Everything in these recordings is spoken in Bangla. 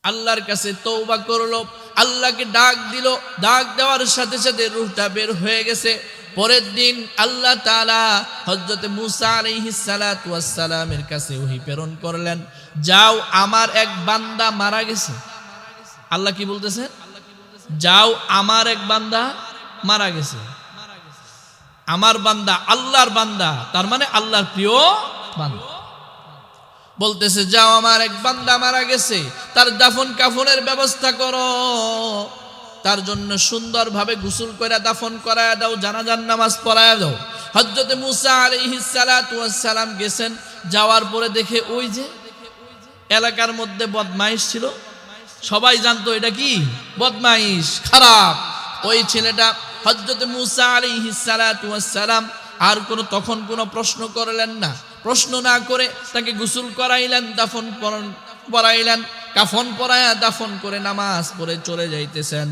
আল্লাহর কাছে তওবা করলো, আল্লাহকে ডাক দিল, ডাক দেওয়ার সাথে সাথে রূহটা বের হয়ে গেছে। পরের দিন আল্লাহ তাআলা হযরত মূসা আলাইহিস সালাতু ওয়াস সালামের কাছে ওহী প্রেরণ করলেন, যাও আমার এক বান্দা মারা গেছে। আল্লাহ কি বলতেছেন? যাও আমার এক বান্দা মারা গেছে। আমার বান্দা আল্লাহর বান্দা, তার মানে আল্লাহর প্রিয় বান্দা। বলতেছে যাও আমার এক বান্দা মারা গেছে, তার দাফন কাফনের ব্যবস্থা করো, তার জন্য সুন্দরভাবে গোসল করে দাফন করায় দাও, জানাজার নামাজ পড়ায় দাও। হযরত মূসা আলাইহিস সালাতু ওয়াস সালাম গেছেন, যাওয়ার পরে দেখে ওই যে এলাকার মধ্যে বদমাইশ ছিল, সবাই জানতো এটা কি বদমাইশ, খারাপ। ওই ছেলেটা হযরত মূসা আলাইহিস সালাতু ওয়াস সালাম আর তখন কোনো প্রশ্ন করলেন না। প্রশ্ন না করে তাকে গোসল করাইলেন, দাফন পড়াইলেন, কাফন পরায়া দাফন করে নামাজ পড়ে চলে যাইতেছেন।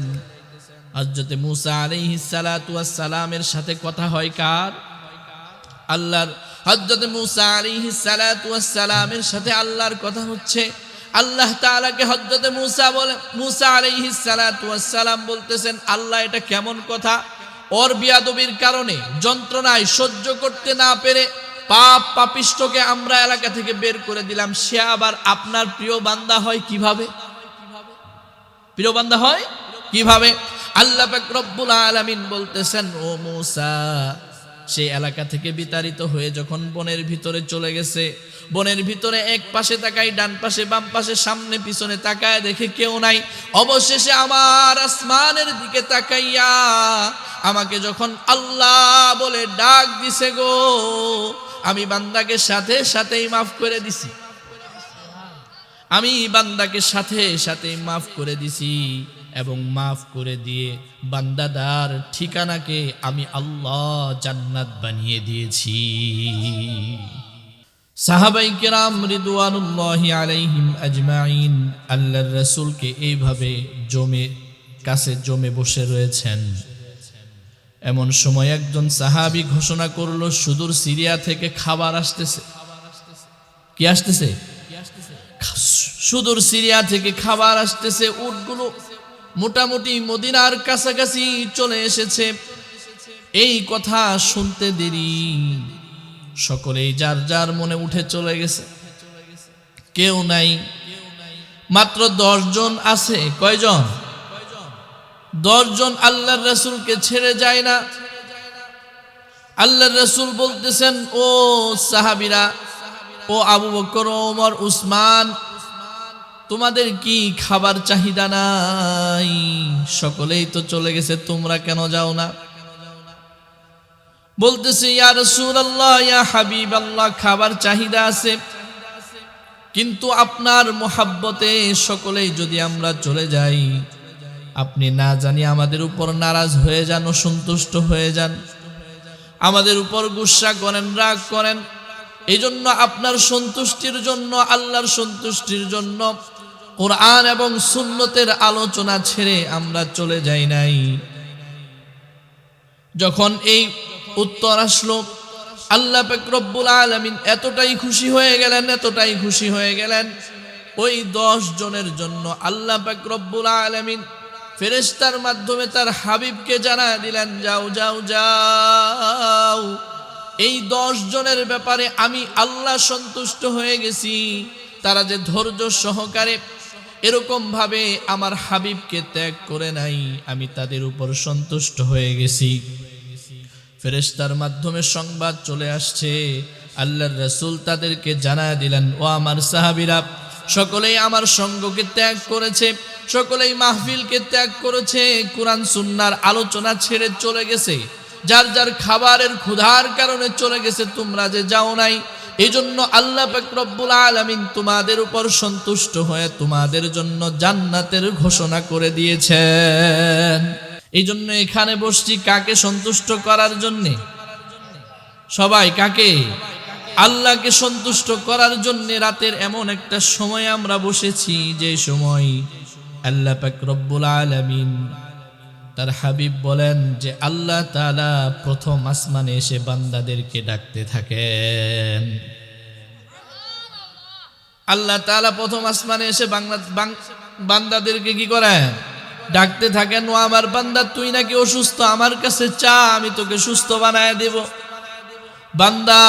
হযরত মূসা আলাইহিস সালাতু ওয়াস সালামের সাথে কথা হয় কার? আল্লাহর। হযরত মূসা আলাইহিস সালাতু ওয়াস সালামের সাথে আল্লাহর কথা হচ্ছে। আল্লাহ তাআলাকে হযরত মূসা আলাইহিস সালাতু ওয়াস সালাম বলতেছেন, আল্লাহ এটা কেমন কথা? ওর বিয়াদবির কারণে যন্ত্রণায় সহ্য করতে না পেরে পাপিষ্ঠকে আমরা এলাকা থেকে বের করে দিলাম, সে আবার আপনার প্রিয় বান্দা হয় কিভাবে? প্রিয় বান্দা হয় কিভাবে? আল্লাহ পাক রব্বুল আলামিন বলতেছেন, ও মূসা, সেই এলাকা থেকে বিতাড়িত হয়ে যখন বনের ভিতরে চলে গেছে, বনের ভিতরে এক পাশে তাকাই, ডান পাশে বাম পাশে সামনে পিছনে তাকায়, দেখে কেউ নাই। অবশেষে আমার আসমানের দিকে তাকাইয়া আমাকে যখন আল্লাহ বলে ডাক দিছে গো, আমি বান্দাকে সাথে সাথেই মাফ করে দিছি। আমি বান্দাকে সাথে সাথেই মাফ করে দিছি, এবং মাফ করে দিয়ে বান্দাদার ঠিকানাকে আমি আল্লাহ জান্নাত বানিয়ে দিয়েছি। সাহাবায়ে কেরাম রিদওয়ানুল্লাহি আলাইহিম আজমাইন আল্লাহর রাসূলকে এইভাবে জমে বসে রয়েছেন। এমন সময় একজন সাহাবী ঘোষণা করলো, সুদূর সিরিয়া থেকে খাবার আসতেছে। কি আসতেছে? সুদূর সিরিয়া থেকে খাবার আসতেছে। উটগুলো মোটামুটি মদিনার কাছাকাছি চলে এসেছে। এই কথা শুনতে দেরি, সকলেই যার যার মনে উঠে চলে গেছে। কেউ নাই, মাত্র 10 জন আছে। কয়জন? 10 জন আল্লাহর রাসূলকে ছেড়ে যায় না। আল্লাহর রাসূল বলতেছেন, ও সাহাবীরা, ও আবু বকর, ওমর, উসমান, তোমাদের কি খাবার চাহিদা নাই? সকলেই তো চলে গেছে, তোমরা কেন যাও না? বলতেছে, ইয়া রাসূলুল্লাহ, ইয়া হাবিবাল্লাহ, খাবার চাহিদা আছে, কিন্তু আপনার মোহাব্বতে সকলেই যদি আমরা চলে যাই, আপনি না জানি আমাদের উপর নারাজ হয়ে যান, অসন্তুষ্ট হয়ে যান, আমাদের উপর গুসা করেন, রাগ করেন। এই জন্য আপনার সন্তুষ্টির জন্য, আল্লাহর সন্তুষ্টির জন্য কোরআন এবং সুন্নতের আলোচনা ছেড়ে আমরা চলে যাই নাই। যখন এই উত্তর আসলো, আল্লাহ পাক রব্বুল আলামিন এতটাই খুশি হয়ে গেলেন, ওই 10 জনের জন্য আল্লাহ পাক রব্বুল আলামিন ফেরেশতার মাধ্যমে তার হাবিবকে জানায় দিলেন, যাও যাও যাও, এই 10 জনের ব্যাপারে আমি আল্লাহ সন্তুষ্ট হয়ে গেছি। তারা যে ধৈর্য সহকারে এরকম ভাবে আমার হাবিবকে ত্যাগ করে নাই, আমি তাদের উপর সন্তুষ্ট হয়ে গেছি। ফেরেশতার মাধ্যমে সংবাদ চলে আসছে, আল্লাহর রাসূল তাদেরকে জানায় দিলেন, ও আমার সাহাবীরা, সকলেই আমার সঙ্গকে ত্যাগ করেছে, সকলেই মাহফিলকে ত্যাগ করেছে, কুরআন সুন্নাহর আলোচনা ছেড়ে চলে গেছে, যার যার খাবারের ক্ষুধার কারণে চলে গেছে, তোমরা যে যাও নাই। এই জন্য আল্লাহ পাক রব্বুল আলামিন তোমাদের উপর সন্তুষ্ট হয়ে তোমাদের জন্য জান্নাতের ঘোষণা করে দিয়েছেন। এই জন্য এখানে বসছি কাকে সন্তুষ্ট করার জন্য? সবাই কাকে? আল্লাহকে সন্তুষ্ট করার জন্য। রাতের এমন একটা সময় আমরা বসেছি, যে সময় আল্লাহ পাক রব্বুল আলামিন তার হাবিব বলেন যে আল্লাহ তাআলা প্রথম আসমানে এসে বান্দাদেরকে ডাকতে থাকেন। আল্লাহ তাআলা প্রথম আসমানে এসে বান্দাদেরকে কি করেন? ডাকতে থাকেন, ও আমার বান্দা তুই নাকি অসুস্থ, আমার কাছে চা, আমি তোকে সুস্থ বানায় দেব। বান্দা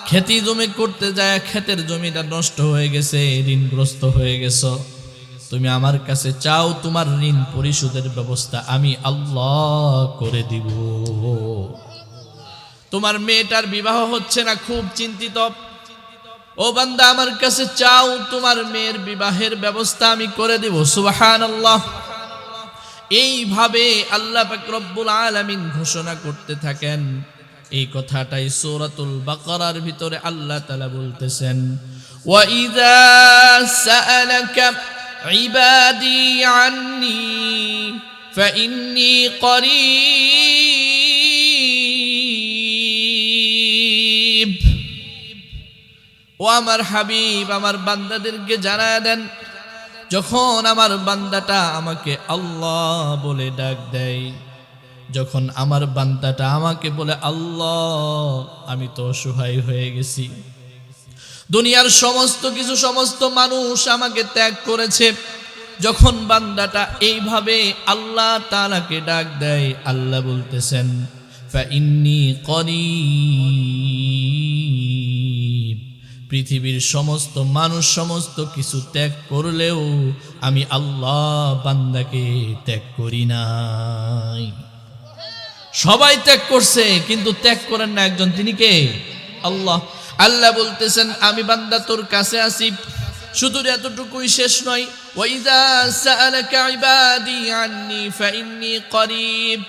খেতি জমি করতে যায়, ক্ষেতের জমিটা নষ্ট হয়ে গেছে, ঋণগ্রস্ত হয়ে গেছো, তুমি আমার কাছে চাও, তোমার ঋণ পরিশোধের ব্যবস্থা আমি আল্লাহ করে দিব। তোমার মেয়েটার বিবাহ হচ্ছে না, খুব চিন্তিত, ও বান্দা আমার কাছে চাও, তোমার মেয়ের বিবাহের ব্যবস্থা আমি করে দেব। সুবহানাল্লাহ। এইভাবে আল্লাহ পাক রব্বুল আলামিন ঘোষণা করতে থাকেন। এই কথাটাই সূরাতুল বাকারার ভিতরে আল্লাহ তাআলা বলতেছেন, ওয়া ইযা সাআলাকা ইবাদি আন্নী ফাইন্নী করিব। ও আমার হাবিব, আমার বান্দাদেরকে জানায় দেন, যখন আমার বান্দাটা আমাকে আল্লাহ বলে ডাক দেয়, যখন আমার বান্দাটা আমাকে বলে আল্লাহ, আমি তো অসহায় হয়ে গেছি, দুনিয়ার সমস্ত কিছু, সমস্ত মানুষ আমাকে ত্যাগ করেছে। যখন বান্দাটা এইভাবে আল্লাহ তাআলাকে ডাক দেয়, আল্লাহ বলতেছেন ফাইন্নী করিব। পৃথিবীর সমস্ত মানুষ সমস্ত কিছু ত্যাগ করলেও আমি আল্লাহ বান্দাকে ত্যাগ করি নাই। সবাই ত্যাগ করছে, কিন্তু ত্যাগ করেন না একজন, তিনি কে? আল্লাহ। আল্লাহ বলতেছেন আমি বান্দা তোর কাছে আসি, শুধু এতটুকুই শেষ নয়, ওয়া ইযা সাআলাকা ইবাদি আন্নী ফাইন্নী করিব।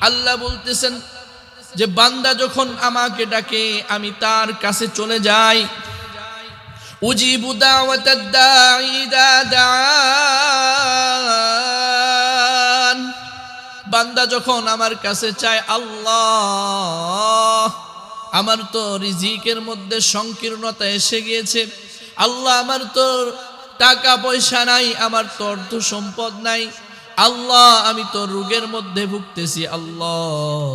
আল্লাহ বলতেছেন যে বান্দা যখন আমাকে ডাকে আমি তার কাছে চলে যাই। উজিবু দাওয়াতাদ দাঈ ইযা দাআন। বান্দা যখন আমার কাছে চায়, আল্লাহ আমার তো রিজিকের মধ্যে সংকীর্ণতা এসে গিয়েছে, আল্লাহ আমার তো টাকা পয়সা নাই, আমার তো অর্থ সম্পদ নাই, আল্লাহ আমি তো রোগের মধ্যে ভুগতেছি, আল্লাহ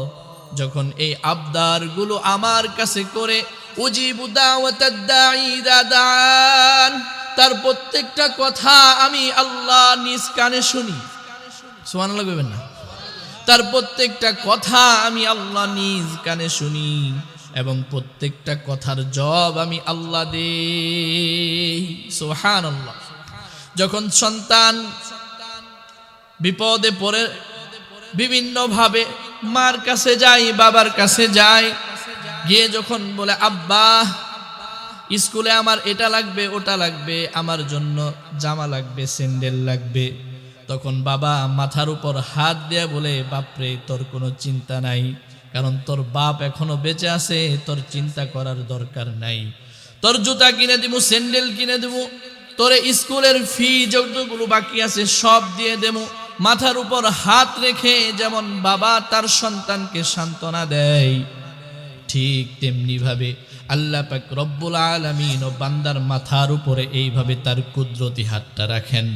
যখন এই আবদারগুলো আমার কাছে করে, উজিবু দাওয়াতাদ দাঈ ইযা দাআন, তার প্রত্যেকটা কথা আমি আল্লাহ নিজ কানে শুনি। সুবহানাল্লাহ কইবেন না? তার প্রত্যেকটা কথা আমি আল্লাহ নিজ কানে শুনি এবং প্রত্যেকটা কথার জবাব আমি আল্লাহ দেই। সুবহানাল্লাহ। যখন সন্তান বিপদে পড়ে বিভিন্ন ভাবে মার কাছে যায়, বাবার কাছে যায়, গিয়ে যখন বলে আব্বা স্কুলে আমার এটা লাগবে ওটা লাগবে, আমার জন্য জামা লাগবে, স্যান্ডেল লাগবে, তখন বাবা মাথার উপর হাত দিয়ে বলে বাপরে তোর কোনো চিন্তা নাই, কারণ তোর বাপ এখনো বেঁচে আছে, তোর চিন্তা করার দরকার নাই, তোর জুতা কিনে দিব, স্যান্ডেল কিনে দেব, তোর স্কুলের ফি যতগুলো বাকি আছে সব দিয়ে দেব। মাথার উপর হাত রেখে যেমন বাবা তার সন্তানকে সান্ত্বনা দেয়, ঠিক তেমনি ভাবে আল্লাহ পাক রব্বুল আলামিন ও বান্দার মাথার উপরে এইভাবে তার কুদরতি হাতটা রাখেন।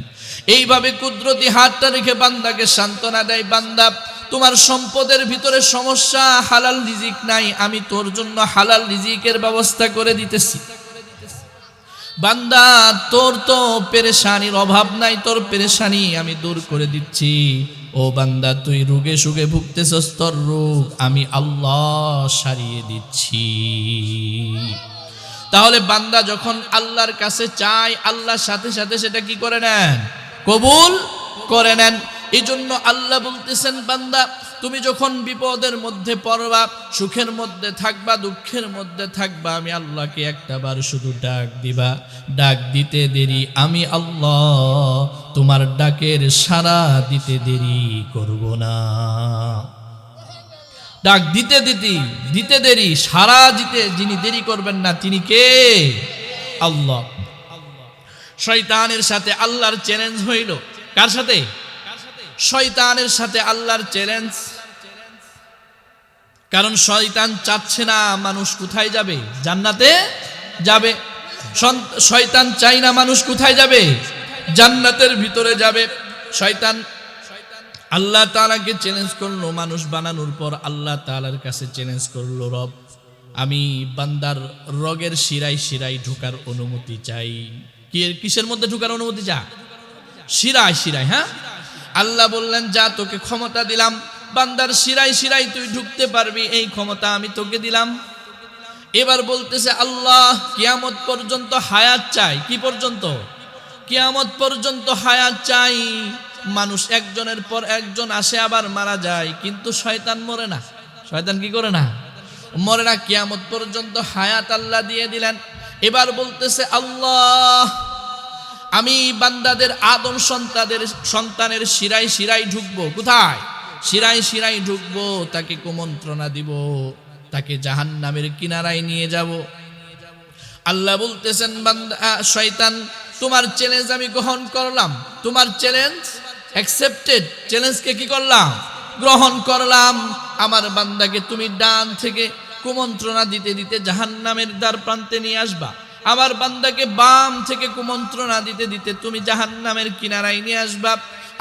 এইভাবে কুদরতি হাতটা রেখে বান্দাকে সান্ত্বনা দেয়, বান্দা তোমার সম্পদের ভিতরে সমস্যা, হালাল রিজিক নাই, আমি তোর জন্য হালাল রিজিকের ব্যবস্থা করে দিতেছি। বান্দা তোর তো পেরেশানির অভাব নাই, তোর পেরেশানি আমি দূর করে দিচ্ছি। ও বান্দা তুই রোগে সুগে ভুগতেছস, তোর রোগ আমি আল্লাহ সারিয়ে দিচ্ছি। তাহলে বান্দা যখন আল্লাহর কাছে চায়, আল্লাহর সাথে সাথে সেটা কি করে নেন? কবুল করে নেন। এই জন্য আল্লাহ বলতেছেন বান্দা তুমি যখন বিপদের মধ্যে পড়বা, সুখের মধ্যে থাকবা, দুঃখের মধ্যে থাকবা, আমি আল্লাহকে একটা বার শুধু ডাক দিবা, ডাক দিতে দেরি আমি আল্লাহ তোমার ডাকের সাড়া দিতে দেরি করব না। ডাক দিতে দিতে দেরি, সাড়া দিতে যিনি দেরি করবেন না তিনি কে? আল্লাহ। শয়তানের সাথে আল্লাহর চ্যালেঞ্জ হইল, কার সাথে? শয়তানের সাথে আল্লাহর চ্যালেঞ্জ। কারণ শয়তান চাচ্ছে না মানুষ কোথায় যাবে? জান্নাতে যাবে। শয়তান চাই না মানুষ কোথায় যাবে? জান্নাতের ভিতরে যাবে। শয়তান আল্লাহ তাআলাকে চ্যালেঞ্জ করলো, মানুষ বানানোর পর আল্লাহ তাআলার কাছে চ্যালেঞ্জ করলো, রব আমি বান্দার রগের শিরায় শিরায় ঢোকার অনুমতি চাই। কিসের মধ্যে ঢোকার অনুমতি চা? শিরায় শিরায়। হ্যাঁ, আল্লাহ বললেন যা তোকে ক্ষমতা দিলাম, বান্দার শিরায় শিরায় তুই ঢুকতে পারবি, এই ক্ষমতা আমি তোকে দিলাম। এবার বলতেছে আল্লাহ কিয়ামত পর্যন্ত হায়াত চাই। কি পর্যন্ত? কিয়ামত পর্যন্ত হায়াত চাই। মানুষ একজনের পর একজন আসে আবার মারা যায়, কিন্তু শয়তান মরে না। শয়তান কি করে না? মরে না। কিয়ামত পর্যন্ত হায়াত আল্লাহ দিয়ে দিলেন। এবার বলতেছে আল্লাহ আমি বান্দাদের আদম সন্তানের শিরায় শিরায় ঢুকবো। কোথায়? শিরায় শিরায় ঢুকবো, তাকে কুমন্ত্রণা দিব, তাকে জাহান্নামের কিনারায় নিয়ে যাব। আল্লাহ বলতেছেন বান্দা শয়তান তোমার চ্যালেঞ্জ আমি গ্রহণ করলাম, তোমার চ্যালেঞ্জ অ্যাকসেপ্টেড। চ্যালেঞ্জকে কি করলাম? গ্রহণ করলাম। আমার বান্দাকে তুমি ডান থেকে কুমন্ত্রণা দিতে দিতে জাহান্নামের দ্বার প্রান্তে নিয়ে আসবা, আমার বান্দাকে বাম থেকে কুমন্ত্রণা দিতে দিতে তুমি জাহান্নামের কিনারায় নিয়ে আসবা,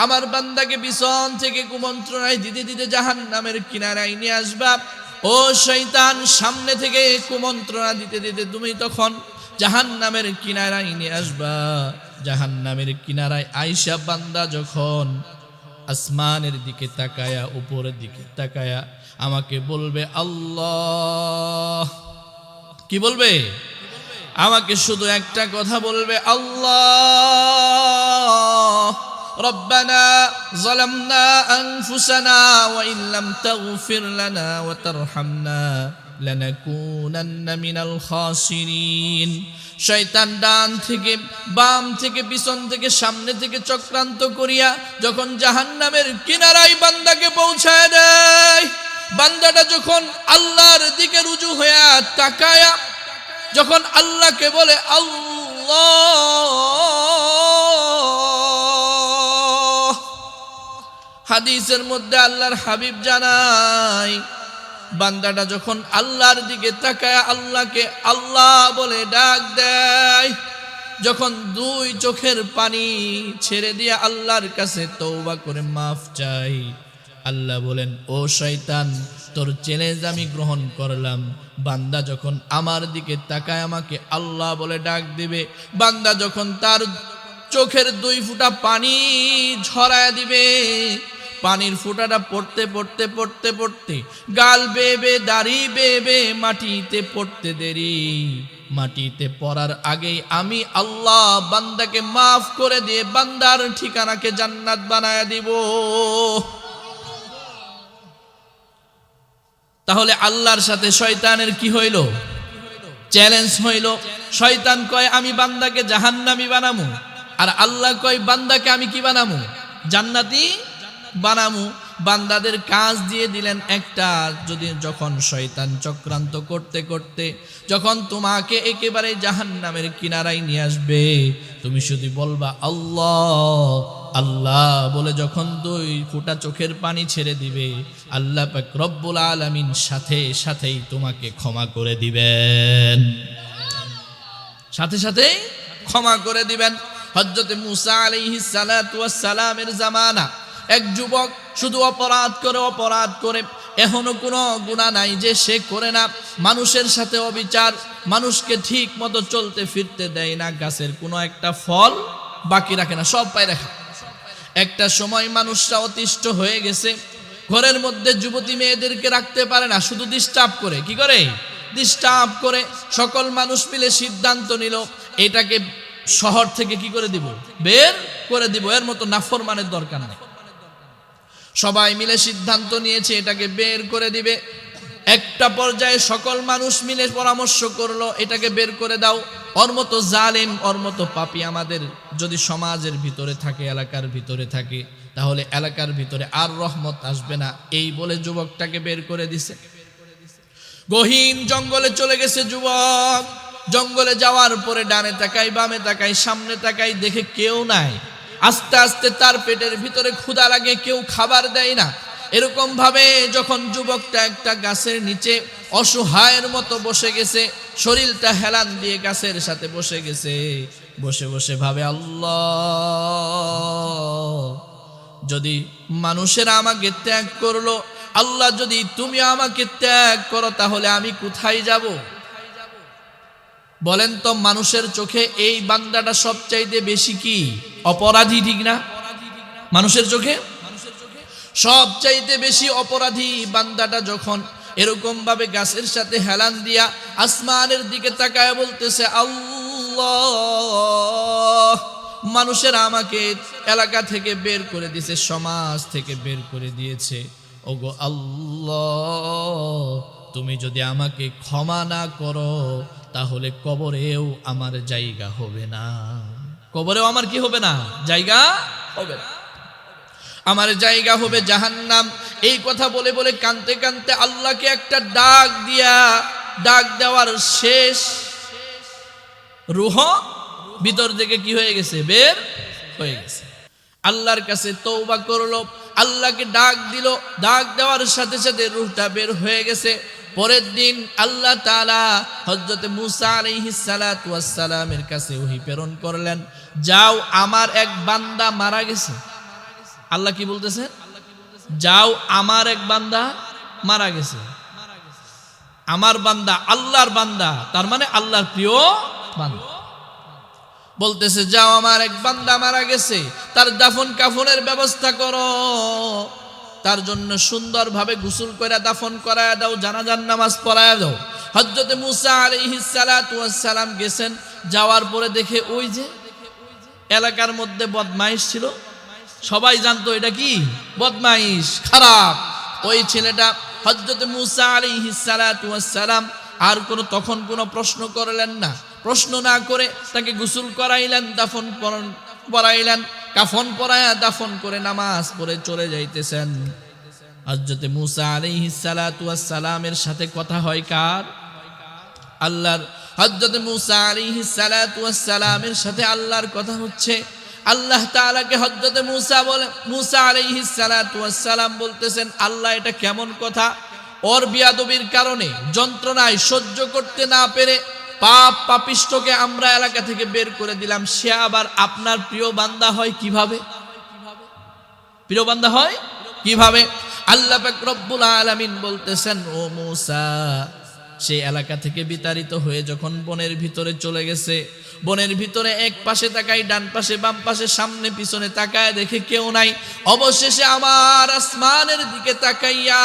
আমার বান্দাকে পিছন থেকে কুমন্ত্রণায় দিতে দিতে জাহান্নামের কিনারায় নিয়ে আসবা। ও শয়তান সামনে থেকে কুমন্ত্রণা দিতে দিতে তুমি তখন জাহান্নামের কিনারায় নিয়ে আসবা। জাহান্নামের কিনারায় আয়েশা বান্দা যখন আসমানের দিকে তাকায়া, উপরের দিকে তাকায়া আমাকে বলবে আল্লাহ, কি বলবে? আমাকে শুধু একটা কথা বলবে, আল্লাহ রব্বানা যালামনা আনফুসানা ওয়া ইল্লাম তাগফির লানা ওয়া তারহামনা লানাকুনান্না মিনাল খাসিরিন। শয়তান ডান থেকে বাম থেকে পিছন থেকে সামনে থেকে চক্রান্ত করিয়া যখন জাহান্নামের কিনারায় বান্দাকে পৌঁছায় দেয়, বান্দাটা যখন আল্লাহর দিকে রুজু হইয়া তাকায়া যখন আল্লাহকে বলে আল্লাহ, হাদিসের মধ্যে আল্লাহর হাবিব জানায় বান্দাটা যখন আল্লাহর দিকে তাকায় আল্লাহকে আল্লাহ বলে ডাক দেয়, যখন দুই চোখের পানি ছেড়ে দিয়ে আল্লাহর কাছে তওবা করে মাফ চাই, আল্লাহ বলেন ও শয়তান তোর চ্যালেঞ্জ আমি গ্রহণ করলাম। বান্দা যখন আমার দিকে তাকায় আমাকে আল্লাহ বলে ডাক দিবে, বান্দা যখন তার চোখের দুই ফোঁটা পানি ঝরায় দিবে, পানির ফোঁটাটা পড়তে পড়তে পড়তে পড়তে গাল বেয়ে দাড়ি বেয়ে মাটিতে পড়তে দেরি, মাটিতে পড়ার আগেই আমি আল্লাহ বান্দাকে মাফ করে দিয়ে বান্দার ঠিকানাকে জান্নাত বানায় দিব। তাহলে আল্লাহর সাথে শয়তানের কি হইল? চ্যালেঞ্জ হইল। শয়তান কয় আমি বান্দাকে জাহান্নামী বানামু, আর আল্লাহ কয় বান্দাকে আমি কি বানামু? জান্নাতি বানামু। বান্দাদের কাজ দিয়ে দিলেন একটা, যদি যখন শয়তান চক্রান্ত করতে করতে যখন তোমাকে একেবারে জাহান্নামের কিনারায় নিয়ে আসবে, তুমি শুধু বলবা আল্লাহ আল্লাহ বলে যখন দুই ফোঁটা চোখের পানি ছেড়ে দিবে, আল্লাহ পাক রব্বুল আলামিন সাথে সাথেই তোমাকে ক্ষমা করে দিবেন, সাথে সাথেই ক্ষমা করে দিবেন। হযরত মূসা আলাইহিস সালাতু ওয়াস সালামের জামানা এক যুবক শুধু অপরাধ করে এখনো কোনো গুনাহ নাই যে সে করে না, মানুষের সাথে অবিচার, মানুষকে ঠিক মতো চলতে ফিরতে দেয় না, গাছের কোনো একটা ফল বাকি রাখে না, সব পায় রাখা। একটা সময় মানুষরা অতিষ্ঠ হয়ে গেছে, ঘরের মধ্যে যুবতী মেয়েদেরকে রাখতে পারে না, শুধু ডিস্টার্ব করে। কি করে? ডিস্টার্ব করে। সকল মানুষ মিলে সিদ্ধান্ত নিল এটাকে শহর থেকে কি করে দিব? বের করে দিব, এর মতো নাফরমানের দরকার নেই। সবাই মিলে সিদ্ধান্ত নিয়েছে এটাকে বের করে দিবে। একটা পর্যায়ে সকল মানুষ মিলে পরামর্শ করলো এটাকে বের করে দাও, ওর মতো জালেম, ওর মতো পাপী আমাদের যদি সমাজের ভিতরে থাকে, এলাকার ভিতরে থাকে, তাহলে এলাকার ভিতরে আর রহমত আসবে না। এই বলে যুবকটাকে বের করে দিছে। গহীন জঙ্গলে চলে গেছে যুবক। জঙ্গলে যাওয়ার পরে ডানে তাকাই, বামে তাকাই, সামনে তাকাই, দেখে কেউ নাই। আস্তে আস্তে তার পেটের ভিতরে ক্ষুধা লাগে, কেউ খাবার দেয় না। এরকম ভাবে যখন যুবকটা একটা গাছের নিচে অসহায়ের মতো বসে গেছে, শরীরটা হেলান দিয়ে গাছের সাথে বসে গেছে, বসে বসে ভাবে আল্লাহ, যদি মানুষেরা আমাকে ত্যাগ করলো, আল্লাহ যদি তুমি আমাকে ত্যাগ করো তাহলে আমি কোথায় যাব? বলেন তো, মানুষের চোখে এই বান্দাটা সবচাইতে বেশি কি অপরাধী, ঠিক না? মানুষের চোখে সবচাইতে বেশি অপরাধী বান্দাটা যখন এরকম ভাবে গাছের সাথে হেলান দিয়া আসমানের দিকে তাকায় বলতেছে, আল্লাহ, মানুষের আমাকে এলাকা থেকে বের করে দিয়েছে, সমাজ থেকে বের করে দিয়েছে, ওগো আল্লাহ, তুমি যদি আমাকে ক্ষমা না করো তাহলে কবরেও আমার জায়গা হবে না। কবরেও আমার কি হবে না? জায়গা হবে না, আমার জায়গা হবে জাহান্নাম। এই কথা বলে বলে কাঁদতে কাঁদতে আল্লাহকে একটা ডাক দেওয়ার শেষ রূহ ভিতর থেকে কি হয়ে গেছে? বের হয়ে গেছে। আল্লাহর কাছে তওবা করলো, আল্লাহকে ডাক দিল, ডাক দেওয়ার সাথে সাথে রূহটা বের হয়ে গেছে। পরের দিন আল্লাহ তাআলা হযরত মূসা আলাইহিস সালাতু ওয়াস সালামের কাছে ওহী প্রেরণ করলেন, যাও, আমার এক বান্দা মারা গেছে। আল্লাহ কি বলতেছে? যাও, আমার এক বান্দা মারা গেছে। আমার বান্দা আল্লাহর বান্দা, তার মানে আল্লাহর প্রিয় বান্দা। বলতেছে, যাও, আমার এক বান্দা মারা গেছে, তার দাফন কাফনের ব্যবস্থা করো, তার জন্য সুন্দরভাবে গোসল করে দাফন করায় দাও, জানাজার নামাজ পড়ায় দাও। হযরত মূসা আলাইহিস সালাতু ওয়াস সালাম গেছেন, যাওয়ার পরে দেখে ওই যে এলাকার মধ্যে বদমাইশ ছিল, সবাই জানতো এটা কি বদমাইশ, খারাপ। ওই ছেলেটা হযরত মূসা আলাইহিস সালাতু ওয়াস সালাম আর তখন কোনো প্রশ্ন করলেন না। প্রশ্ন না করে তাকে গোসল করাইলেন, দাফন পড়াইলেন, কাফন পরায়া দাফন করে নামাজ পড়ে চলে যাইতেছেন। হযরত মূসা আলাইহিস সালাতু ওয়াস সালামের সাথে কথা হয় কার? আল্লাহর। হযরত মূসা আলাইহিস সালাতু ওয়াস সালামের সাথে আল্লাহর কথা হচ্ছে। আল্লাহ তাআলাকে হযরত মূসা আলাইহিস সালাতু ওয়াস সালাম বলতেছেন, আল্লাহ, এটা কেমন কথা? ওর বিয়াদবির কারণে, যন্ত্রণায় সহ্য করতে না পেরে পাপিষ্ঠকে আমরা এলাকা থেকে বের করে দিলাম, সে আবার আপনার প্রিয় বান্দা হয় কিভাবে? প্রিয় বান্দা হয় কিভাবে? আল্লাহ পাক রব্বুল আলামিন বলতেছেন, ও মূসা, সেই এলাকা থেকে বিতাড়িত হয়ে যখন বনের ভিতরে চলে গেছে, বনের ভিতরে এক পাশে তাকাই, ডান পাশে বাম পাশে সামনে পিছনে তাকায়, দেখে কেউ নাই। অবশেষে আমার আসমানের দিকে তাকাইয়া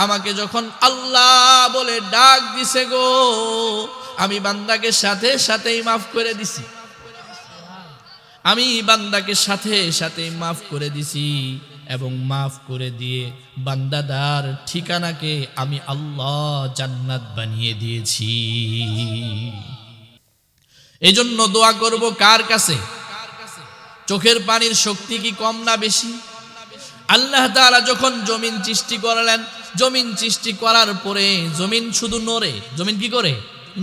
আমাকে যখন আল্লাহ বলে ডাক দিছে, গো, আমি বান্দাকে সাথে সাথেই মাফ করে দিছি। আমি বান্দাকে সাথে সাথে মাফ করে দিছি, এবং মাফ করে দিয়ে বান্দাদার ঠিকানাকে আমি আল্লাহ জান্নাত বানিয়ে দিয়েছি। এজন্য দোয়া করব কার কাছে? চোখের পানির শক্তি কি কম না বেশি? আল্লাহ তাআলা যখন জমিন সৃষ্টি করলেন, জমিন সৃষ্টি করার পরে জমিন শুধু নড়ে। জমিন কি করে?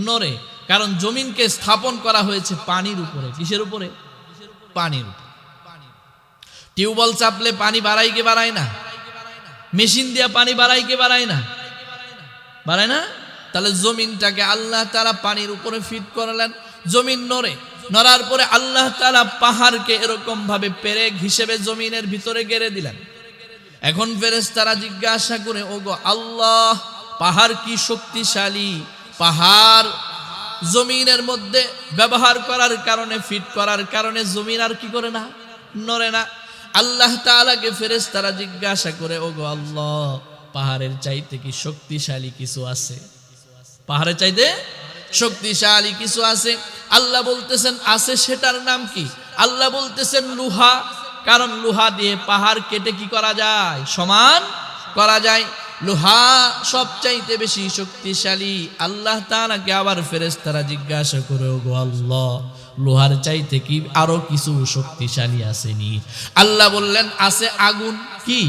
নড়ে। কারণ জমিনকে স্থাপন করা হয়েছে পানির উপরে। কিসের উপরে? পানির উপরে। টিউবওয়েল চাপলে পানি বাড়ায় কি বাড়ায় না? মেশিন দিয়া পানি বাড়ায় কি বাড়ায় না? বাড়ায় না? তাহলে জমিনটাকে আল্লাহ তাআলা পানির উপরে ফিট করলেন, জমিন নড়ে। নড়ার পরে আল্লাহ তাআলা পাহাড়কে এরকম ভাবে পেরেক হিসেবে জমিনের ভিতরে গেড়ে দিলেন। এখন ফেরেশতারা জিজ্ঞাসা করে, ওগো আল্লাহ, পাহাড় কি শক্তিশালী? পাহাড় জমিনের মধ্যে ব্যবহার করার কারণে, ফিট করার কারণে জমিন আর কি করে না? নড়ে না। আল্লাহ তাআলাকে ফেরেশতারা জিজ্ঞাসা করে, ওগো আল্লাহ, পাহাড়ের চাইতে কি শক্তিশালী কিছু আছে? পাহাড়ের চাইতে শক্তিশালী কিছু আছে? আল্লাহ বলতেছেন আছে। সেটার নাম কি? আল্লাহ বলতেছেন লোহা। কারণ লোহা দিয়ে পাহাড় কেটে কি করা যায়? সমান করা যায়। লোহা সবচাইতে বেশি শক্তিশালী। আল্লাহ তাআলাকে আবার ফেরেশতারা জিজ্ঞাসা করে, ওগো আল্লাহ, লোহার চাইতে কি আরো কিছু শক্তিশালী আসেনি? আল্লাহ বললেন আছে আগুন। কি?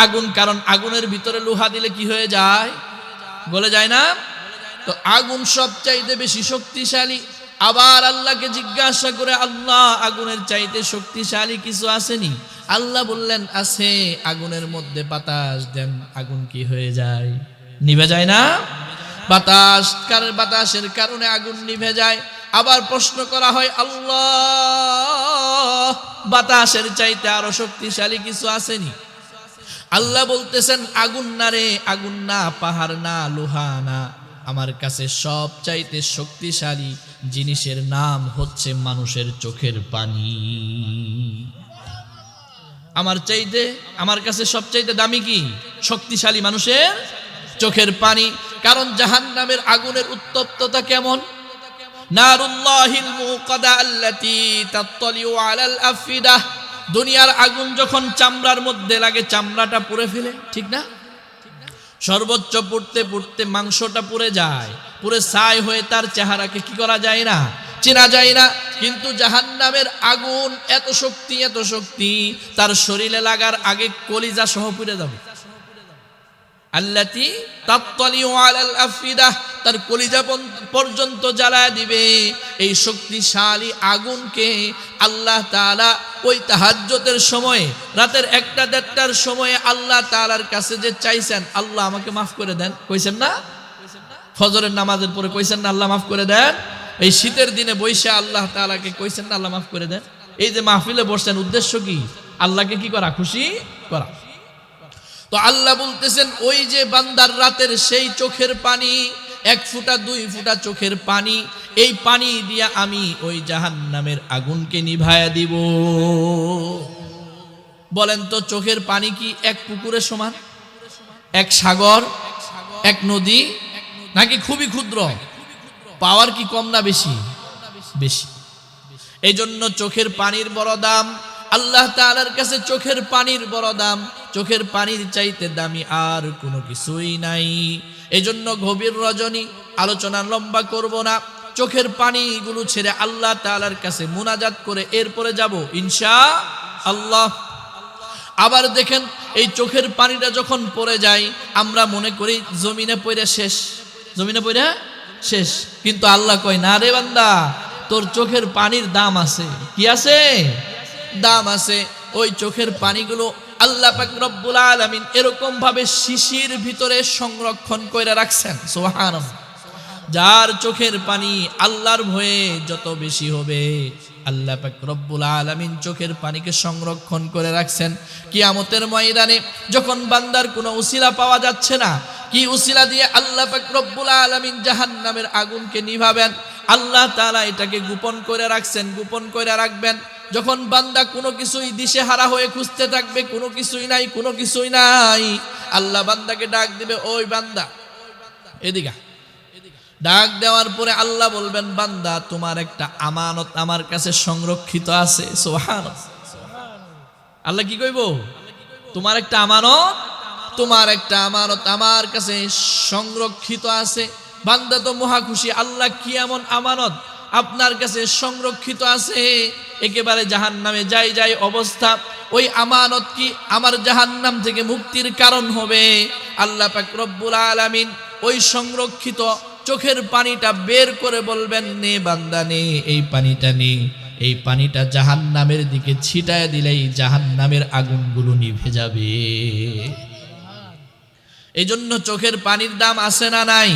আগুন। কারণ আগুনের ভিতরে লোহা দিলে কি হয়ে যায়? গলে যায় না? তো আগুন সবচাইতে বেশি শক্তিশালী। আবার আল্লাহকে জিজ্ঞাসা করে, আল্লাহ, আগুনের চাইতে শক্তিশালী কিছু আসেনি? আল্লাহ বললেন আছে। আগুনের মধ্যে বাতাস দেন, আগুন কি হয়ে যায়? নিভে যায় না? বাতাসের কারণে আগুন নিভে যায়। আবার প্রশ্ন করা হয়, আল্লাহ, বাতাসের চাইতে আরো শক্তিশালী কিছু আসেনি? আল্লাহ বলতেছেন আগুন না রে, আগুন না, পাহাড় না, লোহা না, আমার কাছে সবচাইতে শক্তিশালী জিনিসের নাম হচ্ছে মানুষের চোখের পানি। আমার কাছে সবচাইতে দামি কি? শক্তিশালী মানুষের চোখের পানি। কারণ জাহান্নামের আগুনের উত্তপ্ততা কেমন? নারুল্লাহিল মুকাদা আল্লাতী তাত্তালিউ আলাল আফিদাহ। দুনিয়ার আগুন যখন চামড়ার মধ্যে লাগে চামড়াটা পুড়ে ফেলে, ঠিক না? সর্বোচ্চ পুড়তে পুড়তে মাংসটা পুড়ে যায়, পুড়ে ছাই হয়ে তার চেহারাকে কি করা যায় না, চেনা যায় না। কিন্তু জাহান্নামের আগুন এত শক্তি, তার শরীরে লাগার আগে কলিজা সহ পুড়ে যাবে। আল্লাতী তাত্তালিউ আলাল আফিদাহ, তার কলিজা পর্যন্ত জ্বালায় দিবে। এই শক্তিশালী আগুনকে আল্লাহ তাআলা ওই তাহাজ্জুদের সময়ে, রাতের 1টা-1:30টার সময়ে আল্লাহ তাআলার কাছে যে চাইছেন, আল্লাহ আমাকে মাফ করে দেন, কইছেন না? ফজরের নামাজের পরে কইছেন না আল্লাহ মাফ করে দেন? এই শীতের দিনে বৈশা আল্লাহ তাআলাকে কইছেন না আল্লাহ মাফ করে দেন? এই যে মাহফিলে বসছেন, উদ্দেশ্য কি? আল্লাহকে কি করা? খুশি করা। তো আল্লাহ বলতেছেন ওই যে বান্দার রাতের সেই চোখের পানি, 1 ফোঁটা 2 ফোঁটা চোখের পানি, এই পানি দিয়া আমি ওই জাহান্নামের আগুনকে নিভায়া দিব। বলেন তো চোখের পানি কি এক পুকুরের সমান, এক সাগর, এক নদী, নাকি খুবই ক্ষুদ্র? পাওয়ার কি কম না বেশি? বেশি। এই জন্য চোখের পানির বড় দাম। আল্লাহ তাআলার কাছে চোখের পানির বড় দাম। চোখের পানির চাইতে দামি আর কোনো কিছুই নাই। এজন্য গভীর রজনী আলোচনা লম্বা করব না, চোখের পানিগুলো ছেড়ে আল্লাহ তাআলার কাছে মুনাজাত করে এরপরে যাব ইনশাআল্লাহ। আবার দেখেন এই চোখের পানিটা যখন পড়ে যায় আমরা মনে করি জমিনে পড়ে শেষ, জমিনে পড়ে শেষ। কিন্তু আল্লাহ কয় না রে বান্দা, তোর চোখের পানির দাম আছে। কি আছে? দাম আছে। ওই চোখের পানিগুলো আল্লাহ পাক রব্বুল আলামিন এরকম ভাবে শিশির ভিতরে সংরক্ষণ করে রাখছেন। সুবহানাল্লাহ। যার চোখের পানি আল্লাহর ভয়ে যত বেশি হবে, আল্লাহ পাক রব্বুল আলামিন চোখের পানিকে সংরক্ষণ করে রাখছেন। কিয়ামতের ময়দানে যখন বান্দার কোনো উসিলা পাওয়া যাচ্ছে না, কি উসিলা দিয়ে আল্লাহ পাক রব্বুল আলামিন জাহান্নামের আগুনকে নিভাবেন, আল্লাহ তাআলা এটাকে গোপন করে রাখছেন, গোপন করে রাখবেন। যখন বান্দা কোনো কিছুই দিশেহারা হয়ে খুঁজতে থাকবে, কোনো কিছুই নাই, কোনো কিছুই নাই, আল্লাহ বান্দাকে ডাক দিবে, ওই বান্দা এদিকে। ডাক দেওয়ার পরে আল্লাহ বলবেন, বান্দা তোমার একটা আমানত আমার কাছে সংরক্ষিত আছে। সুবহানাল্লাহ। আল্লাহ কি কইব? তোমার একটা আমানত, তোমার একটা আমানত আমার কাছে সংরক্ষিত আছে। বান্দা তো মহা খুশি, আল্লাহ কি এমন আমানত আপনার কাছে সংরক্ষিত আছে? একেবারে জাহান্নামে যাই অবস্থা। ওই আমানত কি আমার জাহান্নাম থেকে মুক্তির কারণ হবে। আল্লাহ পাক রব্বুল আলামিন ওই সংরক্ষিত চোখের পানিটা বের করে বলবেন, নে বান্দা নে, এই পানিটা নে। এই পানিটা জাহান্নামের দিকে ছিটায় দিলেই জাহান্নামের আগুনগুলো নিভে যাবে। এই জন্য চোখের পানির দাম আছে না নাই?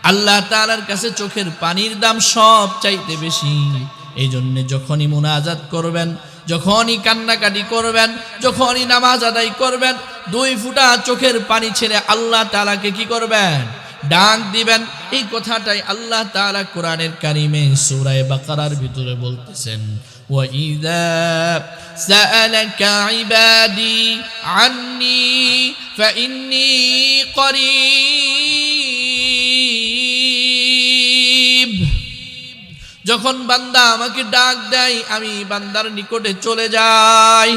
আল্লাহ তাআলার কাছে চোখের পানির দাম সব চাইতে বেশি। এই জন্য যখনই মুনাজাত করবেন, যখনই কান্নাকাটি করবেন, যখনই নামাজ আদায় করবেন, 2 ফোঁটা চোখের পানি ছেড়ে আল্লাহ তাআলাকে কি করবেন? ডাক দিবেন। এই কথাটাই আল্লাহ তাআলা কোরআনের কারিমে সূরা বাকারার ভিতরে বলতেছেন, ওয়া ইযা সাআলাকা ইবাদি আন্নী ফাইন্নী করিব। যখন বান্দা আমাকে ডাক দেয় আমি বান্দার নিকটে চলে যাই।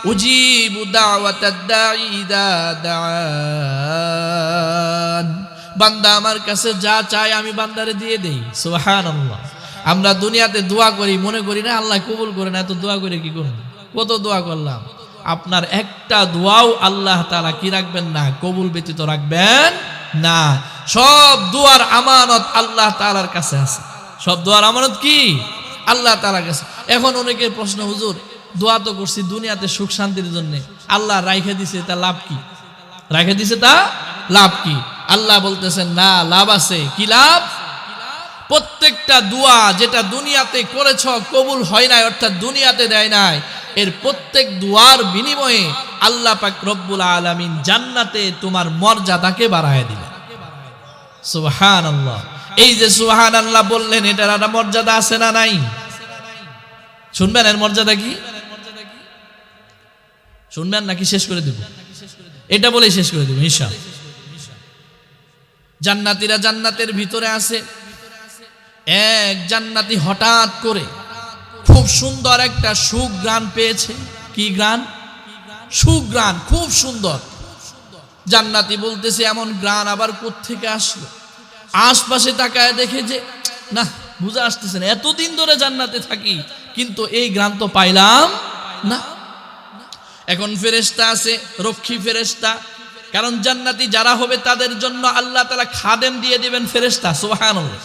উজিবু দাওয়াতাদ দাঈ ইযা দাআন। বান্দা আমার কাছে যা চায় আমি বান্দারে দিয়ে দেই। সুবহানাল্লাহ। আমরা দুনিয়াতে দোয়া করি, মনে করি না আল্লাহ কবুল করে না, এত দোয়া করে কি করব? কত দোয়া করলাম, আপনার একটা দোয়াও আল্লাহ তাআলা কি রাখবেন না? কবুল ব্যতীত রাখবেন না। সব দোয়ার আমানত আল্লাহ তাআলার কাছে আছে। সব দোয়ার আমানত কি? আল্লাহ তাআলার কাছে। এখন অনেকের প্রশ্ন, হুজুর দোয়া তো করছি দুনিয়াতে সুখ শান্তির জন্য, আল্লাহ রাইখে দিছে, তা লাভ কি? রাইখে দিছে তা লাভ কি? আল্লাহ বলতেছেন না, লাভ আছে। কি লাভ? প্রত্যেকটা দোয়া যেটা দুনিয়াতে করেছ কবুল হয় নাই, অর্থাৎ দুনিয়াতে দেয় নাই, এর প্রত্যেক দোয়ার বিনিময়ে আল্লাহ পাক রব্বুল আলামিন জান্নাতে তোমার মর্যাদাকে বাড়ায় দিলেন। সুবহানাল্লাহ। এই যে সুবহানাল্লাহ বললেন, এটার একটা মর্যাদা আছে না নাই? শুনবেন এর মর্যাদা কি? শুনবেন নাকি শেষ করে দেব? এটা বলেই শেষ করে দেব ইনশাআল্লাহ। জান্নাতীরা জান্নাতের ভিতরে আছে। এক জান্নাতি হঠাৎ করে খুব সুন্দর একটা সুঘ্রাণ পেয়েছে। কি ঘ্রাণ? সুঘ্রাণ, খুব সুন্দর। জান্নাতি বলতেছে এমন ঘ্রাণ আবার কোত্থেকে আসলো? আশপাশে তাকায় দেখে যে না, বুঝা আসতেছে না, এতদিন ধরে জান্নাতে থাকি কিন্তু এই ঘ্রাণ তো পাইলাম না। এখন ফেরেশতা আছে, রক্ষী ফেরেশতা, কারণ জান্নাতি যারা হবে তাদের জন্য আল্লাহ তাআলা খাদেম দিয়ে দিবেন ফেরেশতা। সুবহানাল্লাহ।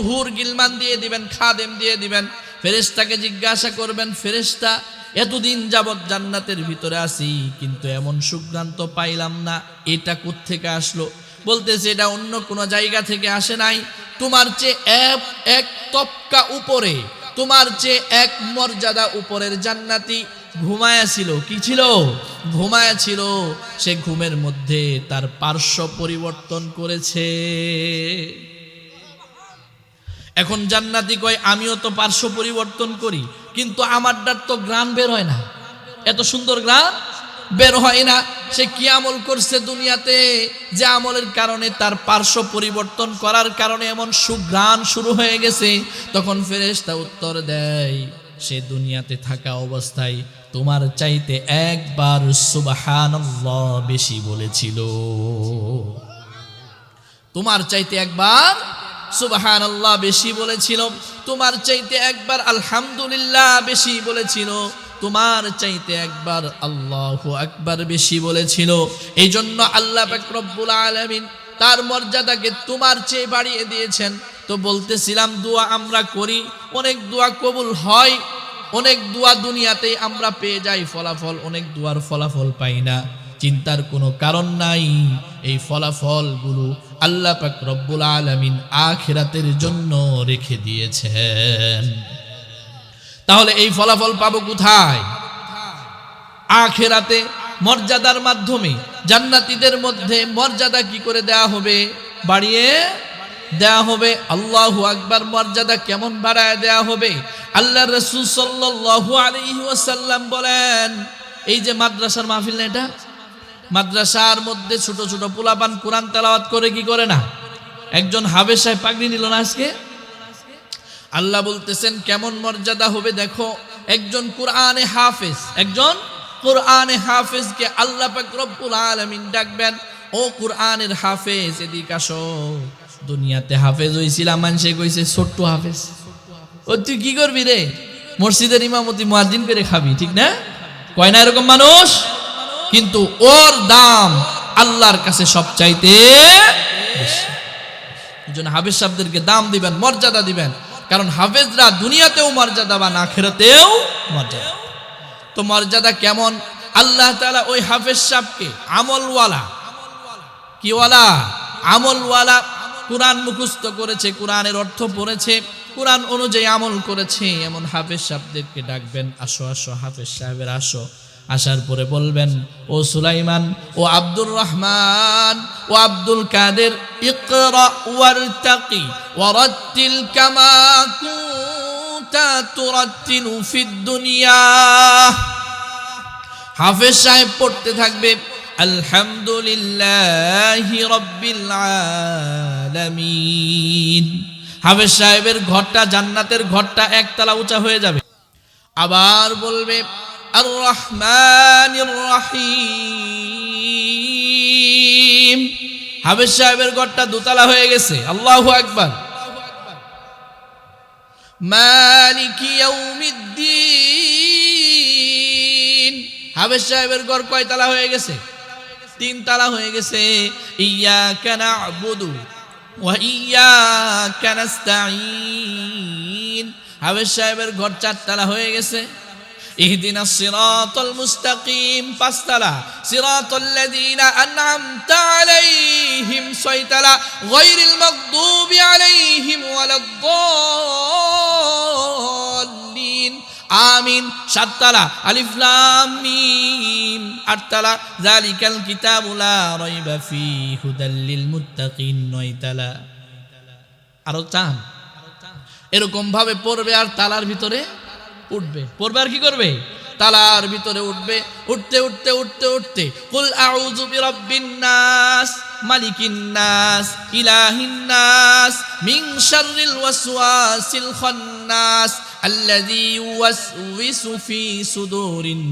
হুর গিলমান দিয়ে দিবেন, খাদেম দিয়ে দিবেন। ফেরেশতাকে জিজ্ঞাসা করবেন, ফেরেশতা এতদিন যাবৎ জান্নাতের ভিতরে আছি কিন্তু এমন সুঘ্রাণ তো পাইলাম না, এটা কোত্থেকে আসলো? বলতেছে এটা অন্য কোনো জায়গা থেকে আসে নাই, তোমার চেয়ে এক তপকা উপরে, তোমার চেয়ে এক মর্যাদা উপরের জান্নাতি ঘুমায়া ছিল। কি ছিল? ঘুমায়া ছিল। সে ঘুমের মধ্যে তার পার্শ্ব পরিবর্তন করেছে। এখন জান্নাতি কয় আমিও তো পার্শ্ব পরিবর্তন করি, কিন্তু আমারটার তো ঘ্রাণ বের হয় না, এত সুন্দর ঘ্রাণ বের হয় না। সে কি আমল করছে দুনিয়াতে যে আমলের কারণে তার পার্শ্ব পরিবর্তন করার কারণে এমন সুঘ্রাণ শুরু হয়ে গেছে? তখন ফেরেশতা উত্তর দেয়, সে দুনিয়াতে থাকা অবস্থায় তোমার চাইতে একবার সুবহানাল্লাহ বেশি বলেছিল। তোমার চাইতে একবার সুবহানাল্লাহ বেশি বলেছিল, তোমার চাইতে একবার আলহামদুলিল্লাহ বেশি বলেছিল, তোমার চাইতে একবার আল্লাহু আকবার বেশি বলেছিল। এই জন্য আল্লাহ পাক রব্বুল আলামিন তার মর্যাদাকে তোমার চেয়ে বাড়িয়ে দিয়েছেন। তো বলতেছিলাম দোয়া আমরা করি, অনেক দোয়া কবুল হয়, অনেক দোয়া দুনিয়াতেই আমরা পেয়ে যাই ফলাফল, অনেক দোয়ার ফলাফল পাই না। চিন্তার কোনো কারণ নাই, এই ফলাফলগুলো আল্লাহ পাক রব্বুল আলামিন আখিরাতের জন্য রেখে দিয়েছেন। তাহলে এই ফলাফল পাবো কোথায়? আখিরাতে মর্যাদার মাধ্যমে। জান্নাতীদের মধ্যে মর্যাদা কি করে দেয়া হবে? বাড়িয়ে দেয়া হবে। আল্লাহু আকবার মর্যাদা কেমন বাড়ায় দেয়া হবে? আল্লাহর রাসূল সাল্লাল্লাহু আলাইহি ওয়াসাল্লাম বলেন, এই যে মাদ্রাসার মাহফিল না, এটা মাদ্রাসার মধ্যে ছোট ছোট পোলাপান কোরআন তেলাওয়াত করে কি করে না? একজন হাফেজ সাহেব পাগড়ি নিল না আজকে। আল্লাহ বলতেছেন কেমন মর্যাদা হবে দেখো। একজন কোরআনে হাফেজ, একজন কোরআনে হাফেজকে আল্লাহ পাক রব্বুল আলামিন ডাকবেন, ও কোরআনের হাফেজ এদিকে আসো। দুনিয়াতে হাফেজ হইছিলাম, মানুষে কইছে ছোট্ট হাফেজ। ও তুই কি করবি রে? মসজিদের ইমামতি মুয়াজ্জিন করে খাবি, ঠিক না? কয় না এরকম মানুষ? কিন্তু ওর দাম আল্লাহর কাছে সবচাইতে বেশি। এজন্য হাফেজ সাহেবদেরকে দাম দিবেন, মর্যাদা দিবেন, কারণ হাফেজরা দুনিয়াতেও মর্যাদাবান, আখিরাতেও মর্যাদা। তো মর্যাদা কেমন? আল্লাহ তাআলা ওই হাফেজ সাহেবকে আমলওয়ালা, কিওয়ালা? আমলওয়ালা। কোরআন মুখস্থ করেছে, কোরআনের অর্থ পড়েছে, কোরআন অনুযায়ী আমল করেছে, এমন হাফেজ সাহেবদেরকে ডাকবেন, আসো আসো হাফেজ সাহেবের আসো। আসার পরে বলবেন, ও সুলাইমান, ও আব্দুর রহমান, ও আব্দুল কাদের, ইকরা ওয়ারতাকি ওয়ারাত্তিল কামা কুনতা তুরাত্তিলু ফিদ দুনিয়া। হাফেজ সাহেব পড়তে থাকবে আলহামদুলিল্লাহি রাব্বিল আলামিন। হাফেজ সাহেবের ঘরটা, জান্নাতের ঘরটা একতলা উঁচা হয়ে যাবে। আবার বলবে আর রহমানির রহিম। হাফেজ সাহেবের ঘরটা দোতলা হয়ে গেছে। আল্লাহু আকবার। মালিকি ইয়াউমিদ্দিন। হাফেজ সাহেবের ঘর কয়তলা হয়ে গেছে? 3 তালা হয়ে গেছে। ইয়াকা না'বুদু ওয়া ইয়াকা নাস্তাঈন। হাফেজ সাহেবের ঘর 4 তালা হয়ে গেছে। ইহদিনাস সিরাতাল মুস্তাকিম 5 তালা। সিরাতাল লাযীনা আন'আমতা আলাইহিম 6 তালা। গায়রিল মাগদুবি আলাইহিম ওয়ালাদ-দাল্লিন আমিন। 7 তালা আলিফ লাম মিম। 8 তালা যালিকাল কিতাবু লা রাইবা ফীহি হুদাল লিল মুত্তাকিন। 9 তালা। আরো চান এরকম ভাবে পড়বে আর তালার ভিতরে উঠবে, পড়বে আর কি করবে, তালার ভিতরে উঠবে। উঠতে উঠতে উঠতে উঠতে কুল আউযু বিরাব্বিন নাস মালিকিন নাস ইলাহিন নাস মিন শাররিল ওয়াসওয়াসিল খান্নাস আল্লাযী ইউওয়াসউইসু ফি সুদুরিন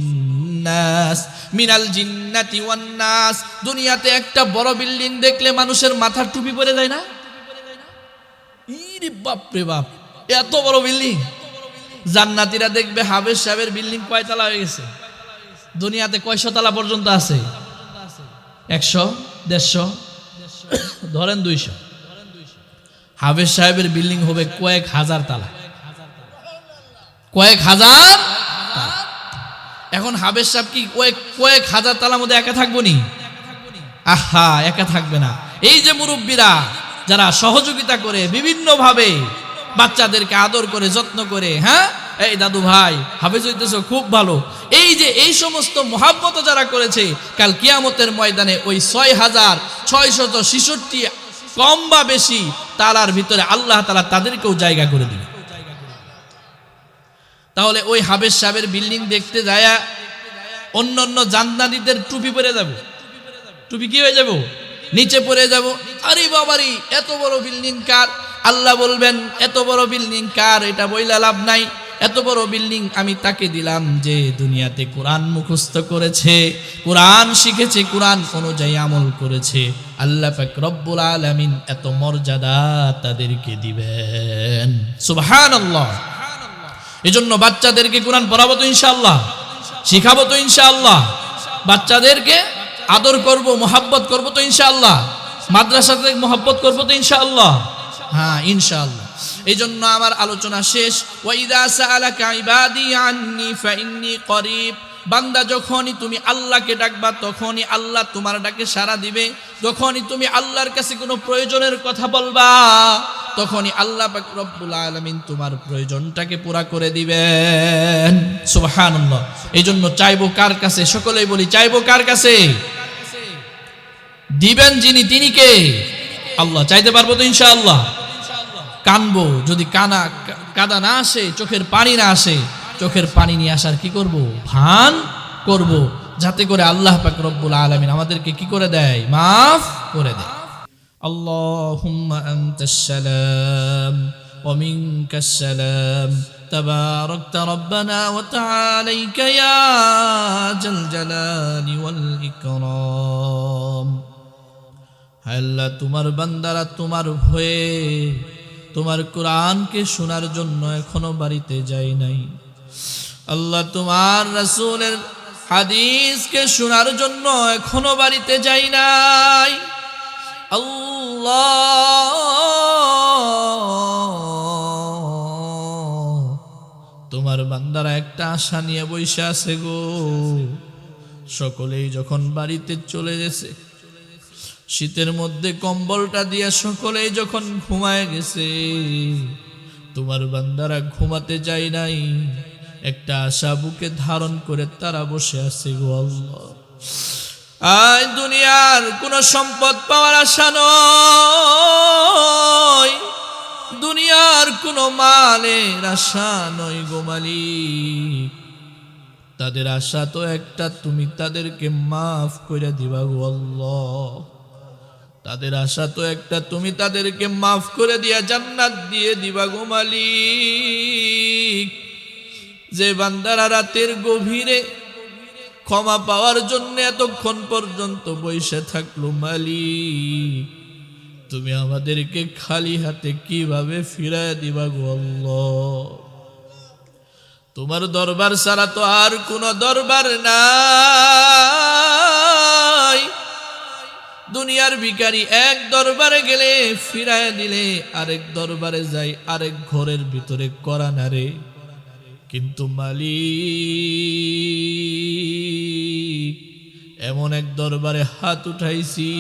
নাস মিনাল জিন্নাতি ওয়ান নাস। দুনিয়াতে একটা বড় বিল্ডিং দেখলে মানুষের মাথার টুপি পরে যায় না? ইরে বাপ রে বাপ, এত বড় বিল্ডিং। জান্নাতীরা দেখবে হাফেজ সাহেবের বিল্ডিং কয়তলা হয়ে গেছে। দুনিয়াতে কয়শো তলা পর্যন্ত আছে? 100, 150, ধরেন 200। হাফেজ সাহেবের বিল্ডিং হবে কয়েক হাজার তালা, কয়েক হাজার। এখন হাফেজ সাহেব কি কয়েক হাজার তালার মধ্যে একা থাকবো নি? আহা, একা থাকবে না। এই যে মুরব্বীরা যারা সহযোগিতা করে বিভিন্ন ভাবে বাচ্চাদেরকে আদর করে যত্ন করে, হ্যাঁ এই দাদু ভাই হাফেজ হইতেছো, খুব ভালো। এই যে এই সমস্ত মহাব্বত যারা করেছে, কাল কিয়ামতের ময়দানে ওই 6666 কম বা বেশি তালার ভিতরে আল্লাহ তাআলা তাদেরকেও জায়গা করে দিবে। তাহলে ওই হাফেজ সাহেবের বিল্ডিং দেখতে যায় অন্য জান্নাতীদের টুপি পরে যাব, টুপি কি হয়ে যাব, নিচে পড়ে যাব। আরে বাবারি, এত বড় বিল্ডিং কার? আল্লাহ বলবেন এত বড় বিল্ডিং কার এটা বইলা লাভ নাই। এত বড় বিল্ডিং আমি তাকে দিলাম যে দুনিয়াতে কোরআন মুখস্থ করেছে, কোরআন শিখেছে, কোরআন অনুযায়ী আমল করেছে। আল্লাহ পাক রব্বুল আলামিন এত মর্যাদা তাদেরকে দিবেন। সুবহানাল্লাহ। এজন্য বাচ্চাদেরকে কোরআন পড়াবো তো ইনশাআল্লাহ, শিখাবো তো ইনশাআল্লাহ, বাচ্চাদেরকে আদর করব, মোহাব্বত করব তো ইনশাআল্লাহ, মাদ্রাসাতে মোহাব্বত করব তো ইনশাআল্লাহ। হ্যাঁ ইনশাআল্লাহ। এই জন্য আমার আলোচনা শেষ। ওয়াইদা সাআলাকা ইবাদি আন্নি ফাইন্নী করিব। বান্দা যখনই তুমি আল্লাহকে ডাকবা তখনই আল্লাহ তোমার ডাকে সাড়া দিবে। যখনই তুমি আল্লাহর কাছে কোনো প্রয়োজনের কথা বলবা তখনই আল্লাহ পাক রব্বুল আলামিন তোমার প্রয়োজনটাকে পুরা করে দিবেন। সুবহানাল্লাহ। এই জন্য চাইবো কার কাছে? সকলেই বলি চাইবো কার কাছে? দিবেন যিনি, তিনি কে? আল্লাহ। চাইতে পারবো তো ইনশাআল্লাহ? কানবো, যদি কাদা না আসে, চোখের পানি না আসে, চোখের পানি নিয়ে আসার কি করব? ভান করব, যাতে করে আল্লাহ পাক রব্বুল আলামিন আমাদেরকে কি করে দেয়? মাফ করে দেয়। আল্লাহুম্মা আনতাস সালাম ওয়া মিনকাস সালাম তাবারাকতা রব্বানা ওয়া তাআলাইকা ইয়া জাল জালালি ওয়াল ইকরাম। আল্লাহ, তোমার বান্দারা তোমার ভয়ে তোমার কোরআনকে শোনার জন্য এখনো বাড়িতে যায় নাই। আল্লাহ, তোমার রাসূলের হাদিসকে শোনার জন্য এখনো বাড়িতে যাই নাই। আল্লাহ, তোমার বান্দারা একটা আশা নিয়ে বসে আছে গো। সকলেই যখন বাড়িতে চলে গেছে, শীতের মধ্যে কম্বলটা দিয়ে সকলেই যখন ঘুমায় গেছে, তোমার বান্দারা ঘুমাতে যায় নাই। একটা আশা বুকে ধারণ করে তারা বসে আছে গো আল্লাহ। আজ দুনিয়ার কোনো সম্পদ পাওয়ার আশা নয়, দুনিয়ার কোনো মালের আশা নয় গো মালিক। তাদের আশা তো একটা, তুমি তাদেরকে মাফ করে দিবা গো আল্লাহ। তাদের আশা তো একটা, তুমি তাদেরকে মাফ করে দিয়া জান্নাত দিয়ে দিবা গো মালিক। যে বান্দারা রাতের গভীরে ক্ষমা পাওয়ার জন্য এতক্ষণ পর্যন্ত বসে থাকলো মালিক, তুমি আমাদেরকে খালি হাতে কিভাবে ফিরায় দিবা গো আল্লাহ। তোমার দরবার ছাড়া তো আর কোনো দরবার নাই। দুনিয়ার ভিখারি এক দরবারে গেলে ফিরায় দিলে আরেক দরবারে যাই, আরেক ঘরের ভিতরে করা না রে। কিন্তু মালিক, এমন এক দরবারে হাত উঠাইছি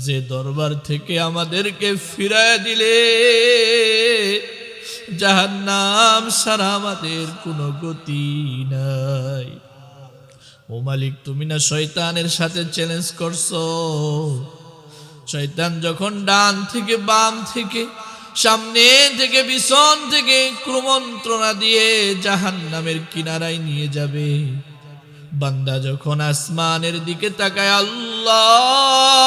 যে দরবার থেকে আমাদেরকে ফিরায় দিলে জাহান্নাম ছাড়া আমাদের কোনো গতি নাই। ও মালিক, তুমি না শয়তানের সাথে চ্যালেঞ্জ করছো? শয়তান যখন ডান থেকে বাম থেকে সামনে থেকে পিছন থেকে কুমন্ত্রণা দিয়ে জাহান্নামের কিনারায় নিয়ে যাবে, বান্দা যখন আসমানের দিকে তাকায় আল্লাহ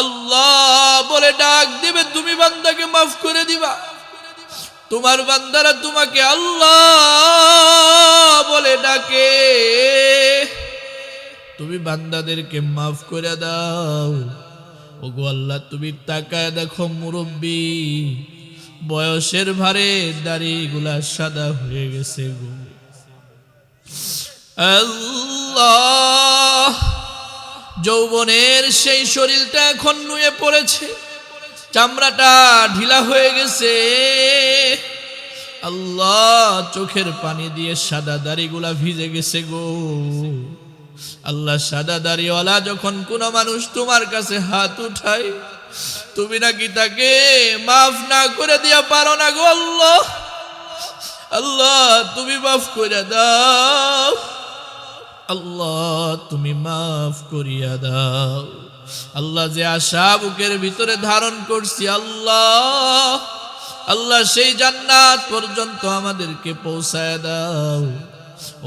আল্লাহ বলে ডাক দিবে, তুমি বান্দাকে মাফ করে দিবা। তোমার বান্দারা তোমাকে আল্লাহ বলে ডাকে, তুমি বান্দাদেরকে মাফ করে দাও। ওগো আল্লাহ, তুমি তাকায় দেখো মুরব্বী, বয়সের ভারে দাড়িগুলা সাদা হয়ে গেছে গো আল্লাহ। যৌবনের সেই শরীরটা এখন নুয়ে পড়েছে, চামড়াটা ঢিলা হয়ে গেছে আল্লাহ। চোখের পানি দিয়ে সাদা দাড়িগুলা ভিজে গেছে গো আল্লাহ। সাদা দাড়িওয়ালা যখন কোন মানুষ তোমার কাছে হাত উঠায়, তুমি নাকি তাকে মাফ না করে দিয়া পারো না গো আল্লাহ। আল্লাহ তুমি মাফ করে দাও, আল্লাহ তুমি মাফ করিয়া দাও। আল্লাহ যে আশা বুকের ভিতরে ধারণ করছি আল্লাহ, আল্লাহ সেই জান্নাত পর্যন্ত আমাদেরকে পৌঁছায় দাও।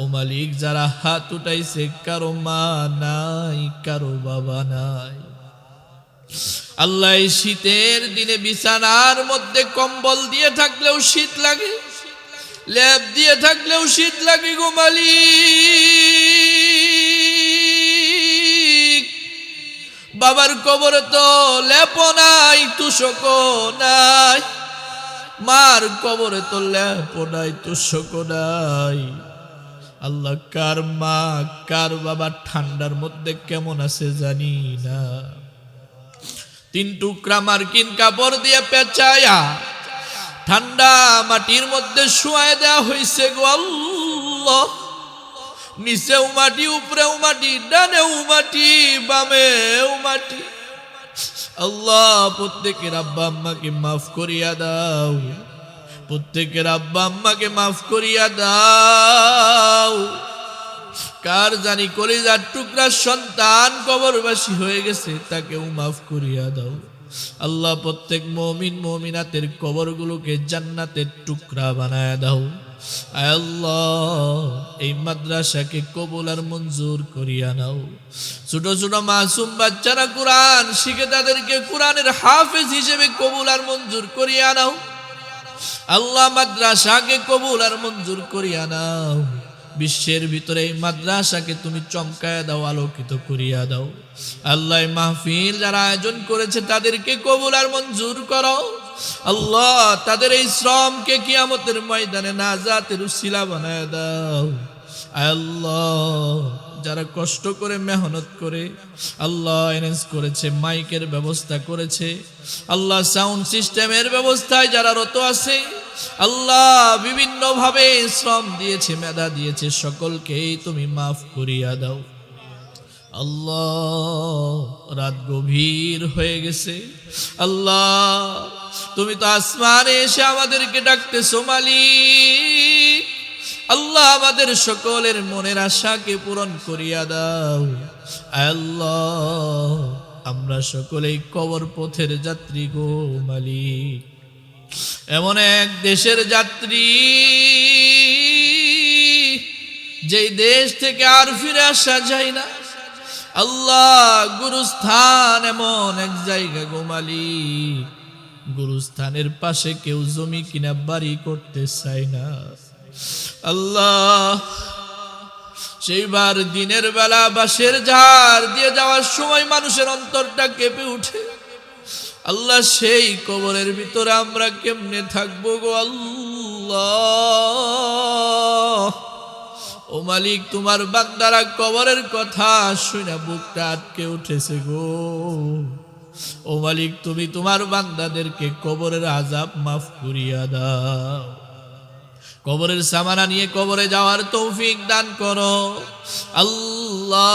ও মালিক, যারা হাত উঠাইছে কারো মা নাই, কারো বাবা নাই, আল্লাহ এই শীতের দিনে বিছানার মধ্যে কম্বল দিয়ে থাকলেও শীত লাগে, লেপ দিয়ে থাকলেও শীত লাগে গো মালিক। বাবার কবরে তো লেপ নাই, তুষক নাই, মার কবরে তো লেপ নাই, তুষক নাই। আল্লাহ কার মা কার বাবা ঠান্ডার মধ্যে কেমন আছে জানি না। 3 টুকরা মার্কিন কাপড় দিয়ে পেঁচায়া ঠান্ডা মাটির মধ্যে শুয়ায় দেওয়া হয়েছে গো আল্লাহ। নিচেও মাটি, উপরেও মাটি, ডানেও মাটি, বামেও মাটি। আল্লাহ প্রত্যেকের আব্বা আম্মাকে মাফ করিয়া দাও, প্রত্যেকের আব্বা আম্মাকে মাফ করিয়া দাও। কার জানি কলিজার টুকরা সন্তান কবরবাসী হয়ে গেছে, তাকেও মাফ করিয়া দাও আল্লাহ। প্রত্যেক মুমিন মুমিনাতের কবরগুলোকে জান্নাতের টুকরা বানায়া দাও আল্লাহ। এই মাদ্রাসাকে কবুল আর মঞ্জুর করিয়া নাও। ছোট ছোট মাসুম বাচ্চারা কোরআন শিখে তাদেরকে কোরআনের হাফেজ হিসেবে কবুল আর মঞ্জুর করিয়া নাও আল্লাহ। মাদ্রাসাকে কবুল আর মঞ্জুর করিয়া নাও। বিশ্বের ভিতরে এই মাদ্রাসাকে তুমি চমকায়া দাও, আলোকিত করিয়া দাও আল্লাহ। মাহফিল যারা আয়োজন করেছে তাদেরকে কবুল আর মঞ্জুর করো আল্লাহ। তাদের এই শ্রমকে কিয়ামতের ময়দানে নাজাতের উসিলা বানায় দাও আল্লাহ। যারা কষ্ট করে মেহনত করে আল্লাহ অ্যারেঞ্জ করেছে, মাইকের ব্যবস্থা করেছে আল্লাহ, সাউন্ড সিস্টেমের ব্যবস্থায় যারা রত আছে আল্লাহ, বিভিন্ন ভাবে শ্রম দিয়েছে, মেধা দিয়েছে, সকলকেই তুমি মাফ করিয়া দাও আল্লাহ। রাত গভীর হয়ে গেছে আল্লাহ, তুমি তো আসমানে এসে আমাদেরকে ডাকতেছো মালিক আল্লাহ। আমাদের সকলের মনের আশাকে পূরণ করিয়া দাও আল্লাহ। আমরা সকলেই কবর পথের যাত্রী গো মালিক, এমন এক দেশের যাত্রী যেই দেশ থেকে আর ফিরে আসা যায় না আল্লাহ। গুরুস্থান এমন এক জায়গা গো মালিক, গুরুস্থানের পাশে কেউ জমি কিনা বাড়ি করতে চায় না আল্লাহ। সেইবার দিনের বেলা বাঁশের ঝাড় দিয়ে যাওয়ার সময় মানুষের অন্তরটা কেঁপে উঠে আল্লাহ। সেই কবরের ভিতরে আমরা কেমনে থাকবো গো আল্লাহ। ও মালিক, তোমার বান্দারা কবরের কথা শুনে বুকটা আটকে উঠেছে গো। ও মালিক, তুমি তোমার বান্দাদেরকে কবরের আযাব মাফ করিয়া দাও। কবরের সামানা নিয়ে কবরে যাওয়ার তৌফিক দান করো আল্লাহ।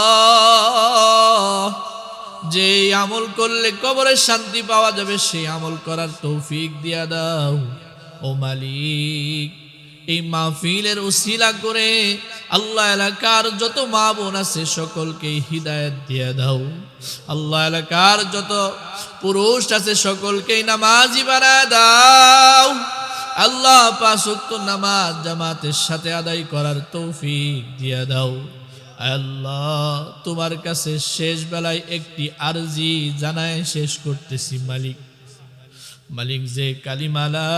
যে এই আমল করলে কবরে শান্তি পাওয়া যাবে, সেই আমল করার তৌফিক দিয়া দাও ও মালিক। এই মাহফিলের উসিলা করে আল্লাহ এলাকার যত মা বোন আছে সকলকে হিদায়াত দিয়ে দাও। আল্লাহ এলাকার যত পুরুষ আছে সকলকে নামাজি বানায় দাও। আল্লাহ পাঁচ ওয়াক্ত নামাজ জামাতের সাথে আদায় করার তৌফিক দিয়ে দাও। আল্লাহ তোমার কাছে শেষ বেলায় একটি আরজি জানায় শেষ করতেছি মালিক। মালিক, যে কালিমা লা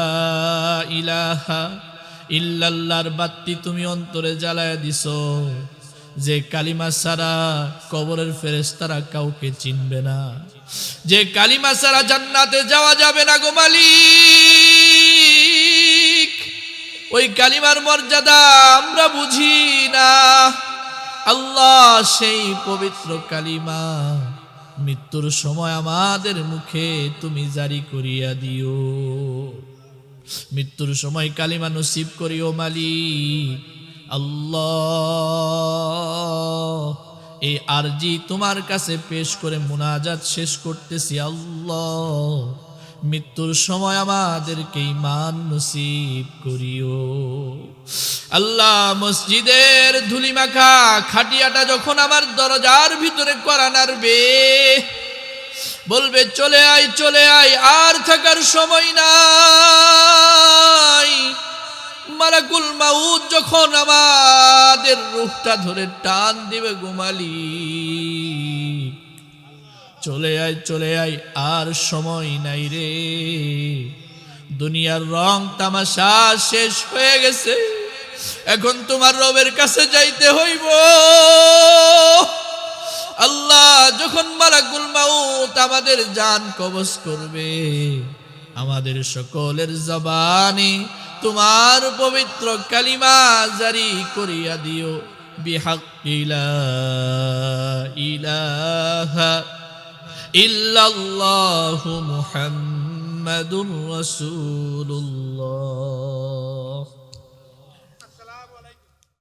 ইলাহা ইল্লাল্লাহর বাতি তুমি অন্তরে জ্বালায় দিছো, যে কালিমা ছাড়া কবরের ফেরেশতারা কাউকে চিনবে না, যে কালিমা ছাড়া জান্নাতে যাওয়া যাবে না গো মালিক, ওই কালিমার মর্যাদা আমরা বুঝি না। আল্লাহ সেই পবিত্র কালিমা মৃত্যুর সময় আমাদের মুখে তুমি জারি করিয়া দিও। মৃত্যুর সময় কালিমা নসিব করিও মালিক। আল্লাহ এই আরজি তোমার কাছে পেশ করে মুনাজাত শেষ করতেছি। আল্লাহ মৃত্যুর সময় আমাদেরকে ঈমান নসিব করিও। আল্লাহ মসজিদের ধুলিমাখা খাটিয়াটা যখন আমার দরজার ভিতরে করা নাড়বে, বলবে চলে আয় চলে আয়, আর থাকার সময় নাই। মালাকুল মাউত যখন আমাদের রূহটা ধরে টান দিবে গোমালি, চলে আয় চলে আয়, আর সময় নাই রে। দুনিয়ার রং তামাশা শেষ হয়ে গেছে, এখন তোমার রবের কাছে যাইতে হইব। আল্লাহ যখন মালাকুল মাউত আমাদের জান কবজ করবে, আমাদের সকলের জবানে তোমার পবিত্র কালিমা জারি করিয়া দিও। বিহাক্কি লা ইলাহা ইল্লাল্লাহু মুহাম্মাদুর রাসূলুল্লাহ।